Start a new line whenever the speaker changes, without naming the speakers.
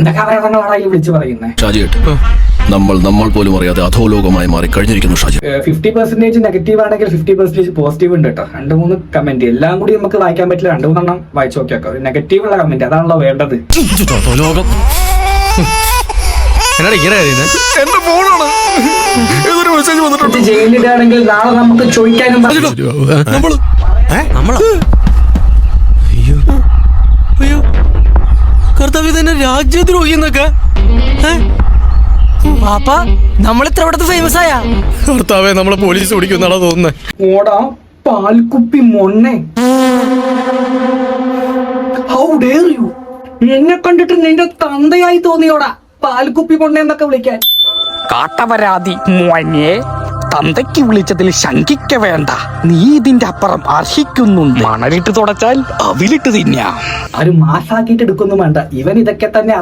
എന്തൊക്കെ അപകടങ്ങളാണ് ഈ വിളിച്ചു പറയുന്നത്?
ഷാജിയേട്ട്, നമ്മൾ പോലും അറിയാതെ അധോലോകമായി മാറി കഴിഞ്ഞിരിക്കുന്നു ഷാജി.
50% നെഗറ്റീവ് ആണെങ്കിൽ 50% പോസിറ്റീവ് ഉണ്ട് കേട്ടോ. 2-3 കമന്റ് എല്ലാം കൂടി നമുക്ക് വായിക്കാൻ പറ്റില്ല. 2-3 വായിച്ചു നോക്കിയാൽ നെഗറ്റീവ് ഉള്ള കമന്റ് അതാണല്ലോ വേണ്ടത്. ജയിലിലാണെങ്കിൽ നാളെ നമുക്ക് ചോദിക്കാനും
കർത്താവ് തന്നെ രാജ്യദ്രോഹി എന്നൊക്കെ പാപ്പ നമ്മളിത്ര ഇവിടത്തെ ഫേമസ് ആയ കർത്താവെ നമ്മളെ പോലീസ് പിടിക്കുന്നാണോ തോന്നുന്നത്.
ഓടാ പാൽക്കുപ്പി മൊണ്ണെ, ഹൗ ഡെയർ യു! എന്നെ കണ്ടിട്ട് നിന്റെ തന്തയായി തോന്നിയോടാ പാൽക്കുപ്പി മൊണ്ണ എന്നൊക്കെ വിളിക്കാൻ.
കാട്ടപരാതി മോനെ, തന്തയ്ക്ക് വിളിച്ചതിൽ ശങ്കിക്ക വേണ്ട. നീ ഇതിന്റെ അപ്പുറം അർഹിക്കുന്നുണ്ട്. മണലിട്ട് തുടച്ചാൽ അവിലിട്ട് തിന്നാം.
ആരും മാസാക്കിയിട്ട് എടുക്കൊന്നും വേണ്ട. ഇവൻ ഇതൊക്കെ തന്നെ